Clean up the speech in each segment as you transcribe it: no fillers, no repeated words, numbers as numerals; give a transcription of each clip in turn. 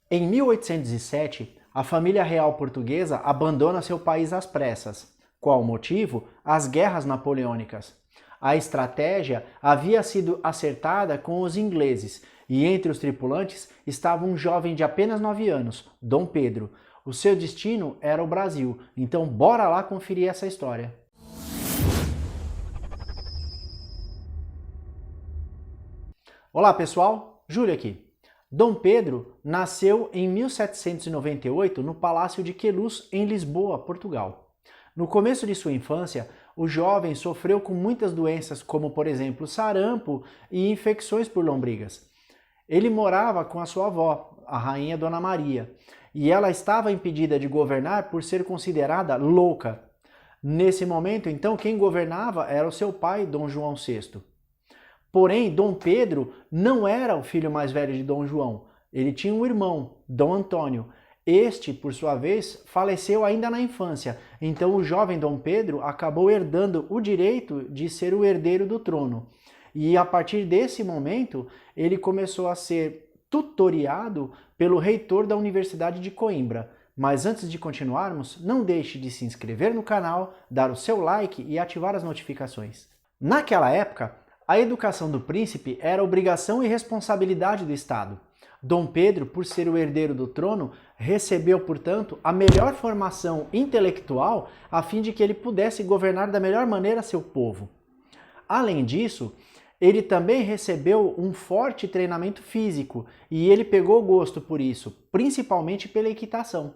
Em 1807, a família real portuguesa abandona seu país às pressas. Qual o motivo? As guerras napoleônicas. A estratégia havia sido acertada com os ingleses e entre os tripulantes estava um jovem de apenas 9 anos, Dom Pedro. O seu destino era o Brasil, então bora lá conferir essa história. Olá pessoal, Júlio aqui. Dom Pedro nasceu em 1798 no Palácio de Queluz, em Lisboa, Portugal. No começo de sua infância, o jovem sofreu com muitas doenças, como por exemplo sarampo e infecções por lombrigas. Ele morava com a sua avó, a rainha Dona Maria, e ela estava impedida de governar por ser considerada louca. Nesse momento, então, quem governava era o seu pai, Dom João VI. Porém, Dom Pedro não era o filho mais velho de Dom João. Ele tinha um irmão, Dom Antônio. Este, por sua vez, faleceu ainda na infância. Então o jovem Dom Pedro acabou herdando o direito de ser o herdeiro do trono. E a partir desse momento, ele começou a ser tutoriado pelo reitor da Universidade de Coimbra. Mas antes de continuarmos, não deixe de se inscrever no canal, dar o seu like e ativar as notificações. Naquela época, a educação do príncipe era obrigação e responsabilidade do Estado. Dom Pedro, por ser o herdeiro do trono, recebeu, portanto, a melhor formação intelectual a fim de que ele pudesse governar da melhor maneira seu povo. Além disso, ele também recebeu um forte treinamento físico e ele pegou gosto por isso, principalmente pela equitação.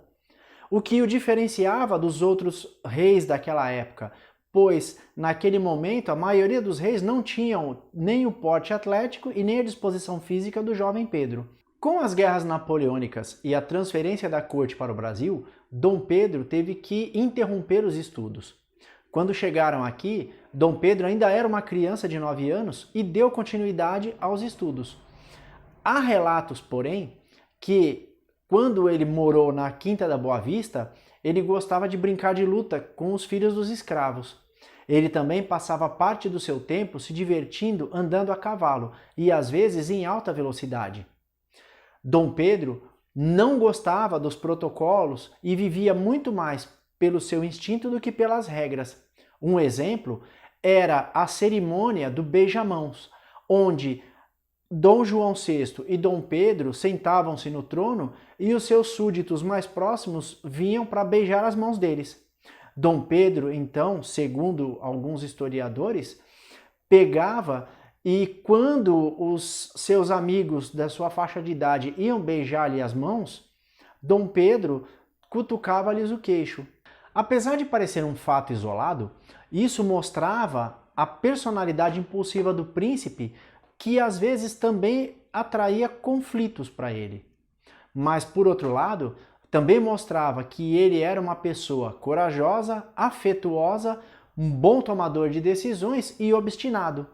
O que o diferenciava dos outros reis daquela época, pois naquele momento a maioria dos reis não tinham nem o porte atlético e nem a disposição física do jovem Pedro. Com as guerras napoleônicas e a transferência da corte para o Brasil, Dom Pedro teve que interromper os estudos. Quando chegaram aqui, Dom Pedro ainda era uma criança de 9 anos e deu continuidade aos estudos. Há relatos, porém, que quando ele morou na Quinta da Boa Vista, ele gostava de brincar de luta com os filhos dos escravos. Ele também passava parte do seu tempo se divertindo andando a cavalo e às vezes em alta velocidade. Dom Pedro não gostava dos protocolos e vivia muito mais pelo seu instinto do que pelas regras. Um exemplo era a cerimônia do beijamãos, onde Dom João VI e Dom Pedro sentavam-se no trono e os seus súditos mais próximos vinham para beijar as mãos deles. Dom Pedro, então, segundo alguns historiadores, pegava e quando os seus amigos da sua faixa de idade iam beijar-lhe as mãos, Dom Pedro cutucava-lhes o queixo. Apesar de parecer um fato isolado, isso mostrava a personalidade impulsiva do príncipe, que às vezes também atraía conflitos para ele. Mas, por outro lado, também mostrava que ele era uma pessoa corajosa, afetuosa, um bom tomador de decisões e obstinado.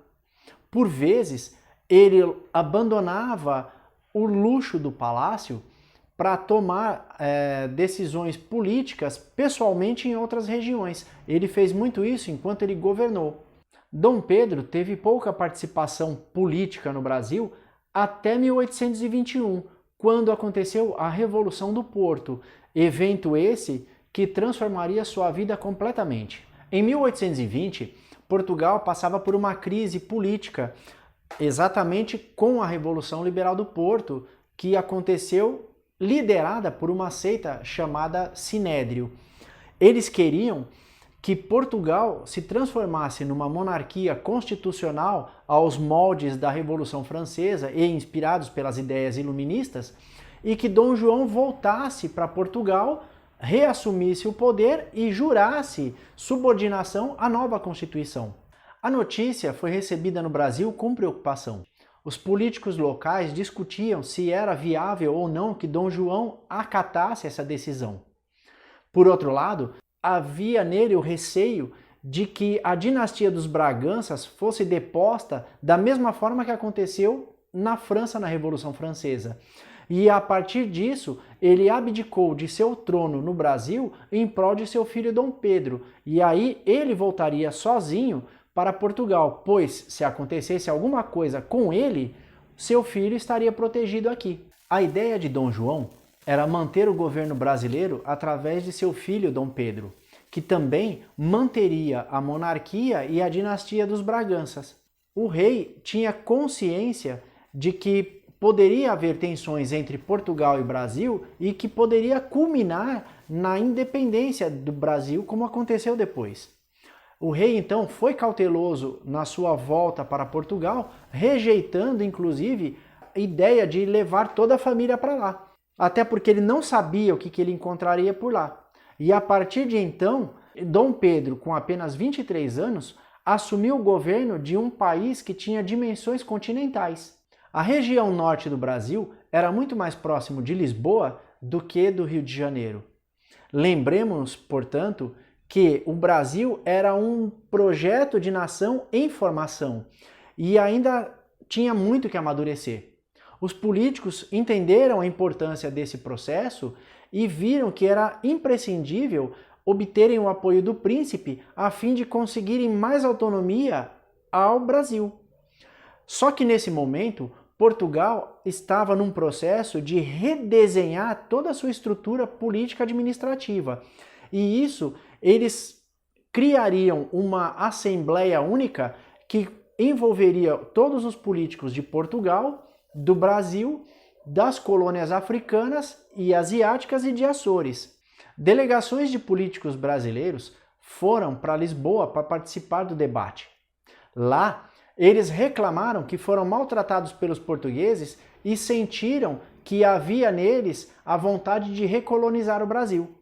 Por vezes, ele abandonava o luxo do palácio para tomar decisões políticas pessoalmente em outras regiões. Ele fez muito isso enquanto ele governou. Dom Pedro teve pouca participação política no Brasil até 1821, quando aconteceu a Revolução do Porto, evento esse que transformaria sua vida completamente. Em 1820, Portugal passava por uma crise política, exatamente com a Revolução Liberal do Porto, que aconteceu liderada por uma seita chamada Sinédrio. Eles queriam que Portugal se transformasse numa monarquia constitucional aos moldes da Revolução Francesa e inspirados pelas ideias iluministas, e que Dom João voltasse para Portugal, reassumisse o poder e jurasse subordinação à nova Constituição. A notícia foi recebida no Brasil com preocupação. Os políticos locais discutiam se era viável ou não que Dom João acatasse essa decisão. Por outro lado, havia nele o receio de que a dinastia dos Braganças fosse deposta da mesma forma que aconteceu na França na Revolução Francesa. E a partir disso, ele abdicou de seu trono no Brasil em prol de seu filho Dom Pedro. E aí ele voltaria sozinho para Portugal, pois se acontecesse alguma coisa com ele, seu filho estaria protegido aqui. A ideia de Dom João era manter o governo brasileiro através de seu filho Dom Pedro, que também manteria a monarquia e a dinastia dos Braganças. O rei tinha consciência de que poderia haver tensões entre Portugal e Brasil e que poderia culminar na independência do Brasil, como aconteceu depois. O rei então foi cauteloso na sua volta para Portugal, rejeitando inclusive a ideia de levar toda a família para lá, até porque ele não sabia o que ele encontraria por lá. E a partir de então, Dom Pedro, com apenas 23 anos, assumiu o governo de um país que tinha dimensões continentais. A região norte do Brasil era muito mais próximo de Lisboa do que do Rio de Janeiro. Lembremos, portanto, que o Brasil era um projeto de nação em formação e ainda tinha muito que amadurecer. Os políticos entenderam a importância desse processo e viram que era imprescindível obterem o apoio do príncipe a fim de conseguirem mais autonomia ao Brasil. Só que nesse momento, Portugal estava num processo de redesenhar toda a sua estrutura política administrativa. E isso, eles criariam uma Assembleia Única que envolveria todos os políticos de Portugal, do Brasil, das colônias africanas e asiáticas e de Açores. Delegações de políticos brasileiros foram para Lisboa para participar do debate. Lá, eles reclamaram que foram maltratados pelos portugueses e sentiram que havia neles a vontade de recolonizar o Brasil.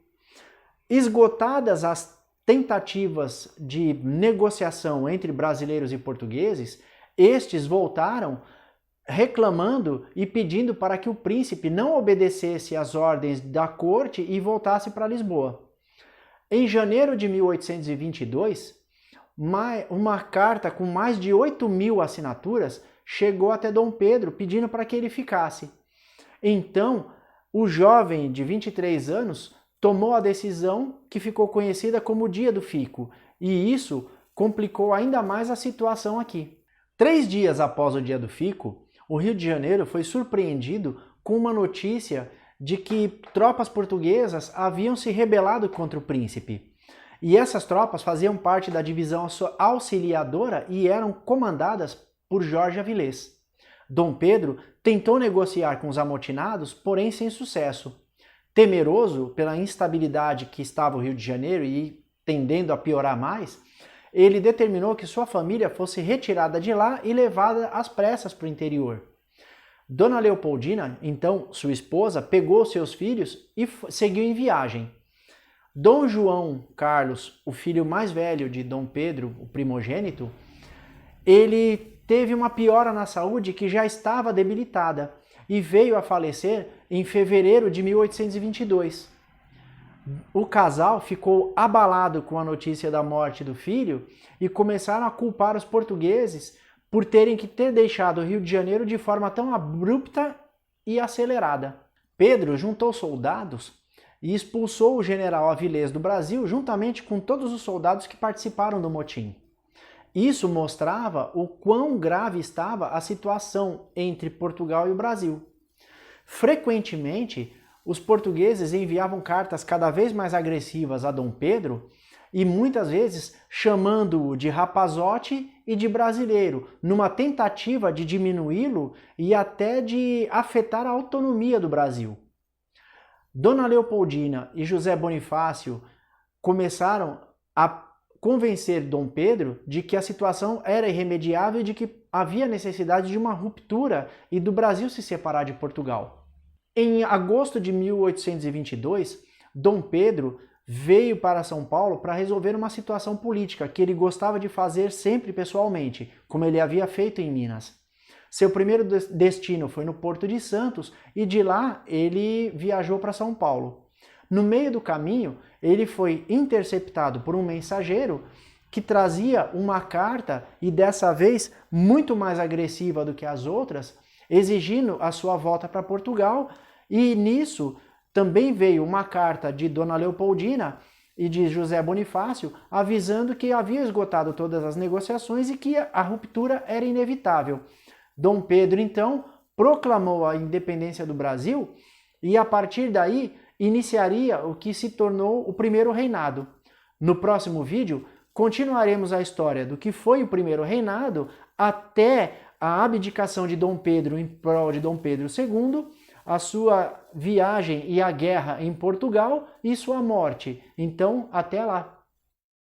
Esgotadas as tentativas de negociação entre brasileiros e portugueses, estes voltaram reclamando e pedindo para que o príncipe não obedecesse às ordens da corte e voltasse para Lisboa. Em janeiro de 1822, uma carta com mais de 8.000 assinaturas chegou até Dom Pedro pedindo para que ele ficasse. Então, o jovem de 23 anos tomou a decisão que ficou conhecida como Dia do Fico, e isso complicou ainda mais a situação aqui. 3 dias após o Dia do Fico, o Rio de Janeiro foi surpreendido com uma notícia de que tropas portuguesas haviam se rebelado contra o príncipe. E essas tropas faziam parte da divisão auxiliadora e eram comandadas por Jorge Avilés. Dom Pedro tentou negociar com os amotinados, porém sem sucesso. Temeroso pela instabilidade que estava o Rio de Janeiro e tendendo a piorar mais, ele determinou que sua família fosse retirada de lá e levada às pressas para o interior. Dona Leopoldina, então sua esposa, pegou seus filhos e seguiu em viagem. Dom João Carlos, o filho mais velho de Dom Pedro, o primogênito, ele teve uma piora na saúde que já estava debilitada e veio a falecer em fevereiro de 1822. O casal ficou abalado com a notícia da morte do filho e começaram a culpar os portugueses por terem que ter deixado o Rio de Janeiro de forma tão abrupta e acelerada. Pedro juntou soldados e expulsou o general Avilés do Brasil juntamente com todos os soldados que participaram do motim. Isso mostrava o quão grave estava a situação entre Portugal e o Brasil. Frequentemente, os portugueses enviavam cartas cada vez mais agressivas a Dom Pedro e muitas vezes chamando-o de rapazote e de brasileiro, numa tentativa de diminuí-lo e até de afetar a autonomia do Brasil. Dona Leopoldina e José Bonifácio começaram a convencer Dom Pedro de que a situação era irremediável e de que havia necessidade de uma ruptura e do Brasil se separar de Portugal. Em agosto de 1822, Dom Pedro veio para São Paulo para resolver uma situação política que ele gostava de fazer sempre pessoalmente, como ele havia feito em Minas. Seu primeiro destino foi no Porto de Santos e de lá ele viajou para São Paulo. No meio do caminho, ele foi interceptado por um mensageiro que trazia uma carta, e dessa vez muito mais agressiva do que as outras, exigindo a sua volta para Portugal, e nisso também veio uma carta de Dona Leopoldina e de José Bonifácio avisando que havia esgotado todas as negociações e que a ruptura era inevitável. Dom Pedro, então, proclamou a independência do Brasil E a partir daí iniciaria o que se tornou o primeiro reinado. No próximo vídeo, continuaremos a história do que foi o primeiro reinado até a abdicação de Dom Pedro em prol de Dom Pedro II, a sua viagem e a guerra em Portugal e sua morte. Então, até lá!